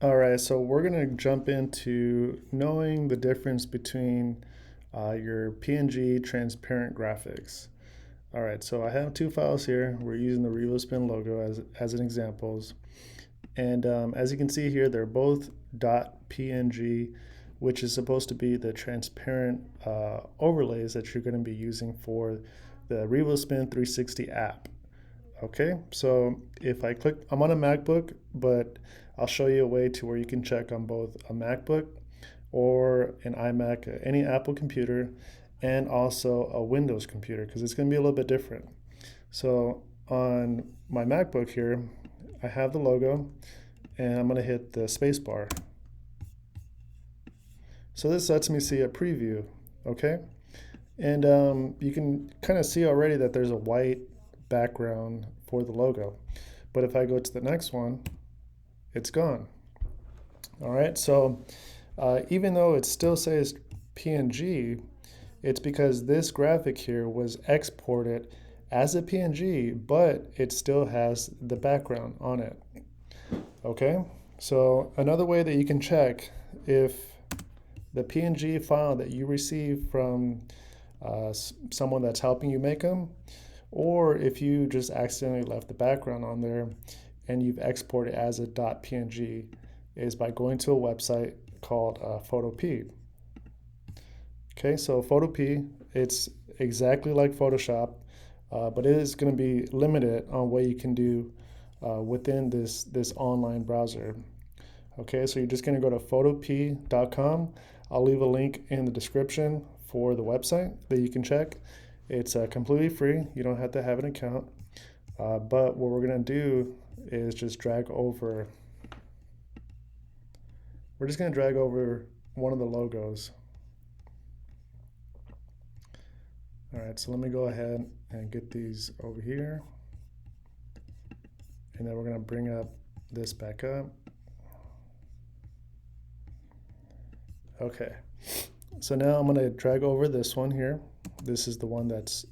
All right, so we're gonna jump into knowing the difference between your PNG transparent graphics. All right, so I have two files here. We're using the RevoSpin logo as an examples. And as you can see here, they're both .png, which is supposed to be the transparent overlays that you're gonna be using for the RevoSpin 360 app. Okay, so if I click, I'm on a MacBook, but I'll show you a way to where you can check on both a MacBook or an iMac, any Apple computer, and also a Windows computer, because it's going to be a little bit different. So on my MacBook here, I have the logo, and I'm going to hit the space bar. So this lets me see a preview, okay? And you can kind of see already that there's a white background for the logo. But if I go to the next one, it's gone. All right, so even though it still says PNG, it's because this graphic here was exported as a PNG, but it still has the background on it. Okay, so another way that you can check if the PNG file that you receive from someone that's helping you make them, or if you just accidentally left the background on there and you've exported as a .png, is by going to a website called Photop. Okay, so Photop, it's exactly like Photoshop, but it is going to be limited on what you can do within this online browser. Okay, so you're just going to go to photop.com. I'll leave a link in the description for the website that you can check. It's completely free. You don't have to have an account. But what we're going to do is just drag over. We're just going to drag over one of the logos. All right, so let me go ahead and get these over here. And then we're going to bring up this back up. Okay, so now I'm going to drag over this one here. This is the one that's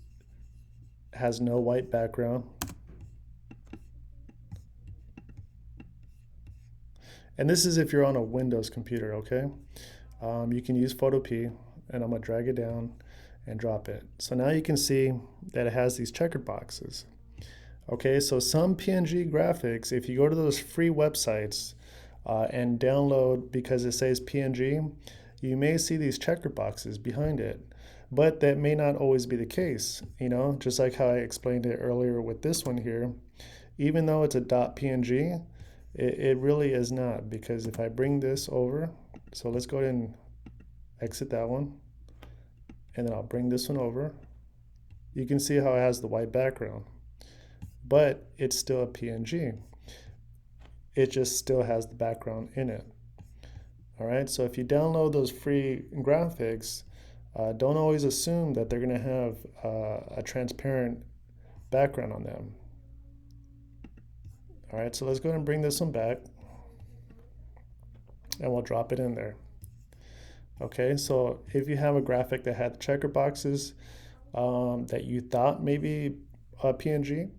has no white background. And this is if you're on a Windows computer, okay? You can use Photop, and I'm gonna drag it down and drop it. So now you can see that it has these checkered boxes. Okay, so some PNG graphics, if you go to those free websites and download because it says PNG, you may see these checker boxes behind it, but that may not always be the case. You know, just like how I explained it earlier with this one here, even though it's a .png, it really is not, because if I bring this over, so let's go ahead and exit that one, and then I'll bring this one over. You can see how it has the white background, but it's still a PNG. It just still has the background in it. All right, so if you download those free graphics, don't always assume that they're going to have a transparent background on them. All right, so let's go ahead and bring this one back, and we'll drop it in there. Okay, so if you have a graphic that had checker boxes that you thought maybe a PNG,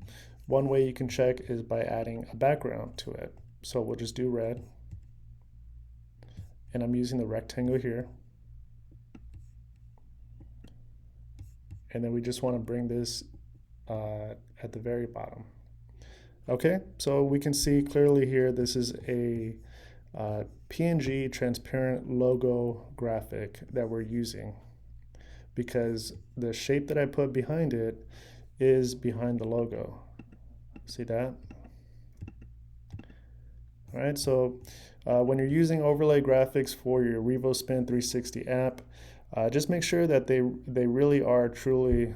one way you can check is by adding a background to it. So we'll just do red, and I'm using the rectangle here. And then we just want to bring this at the very bottom. Okay, so we can see clearly here this is a PNG transparent logo graphic that we're using, because the shape that I put behind it is behind the logo. See that? All right, so when you're using overlay graphics for your RevoSpin 360 app, just make sure that they really are truly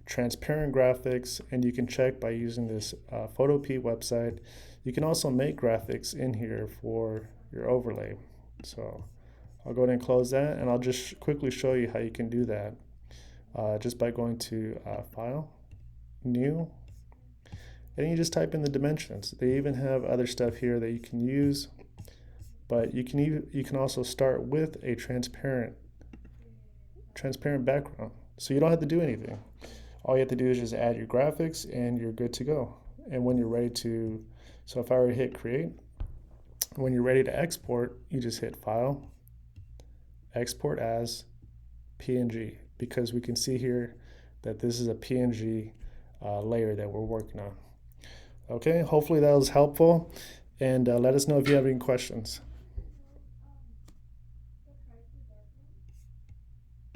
transparent graphics, and you can check by using this Photop website. You can also make graphics in here for your overlay. So I'll go ahead and close that, and I'll just quickly show you how you can do that just by going to File, New, and you just type in the dimensions. They even have other stuff here that you can use, but you can also start with a transparent background, so you don't have to do anything. All you have to do is just add your graphics and you're good to go. And when you're ready to, so if I were to hit create, when you're ready to export, you just hit File, Export as PNG, because we can see here that this is a PNG layer that we're working on. Okay, hopefully that was helpful, and let us know if you have any questions.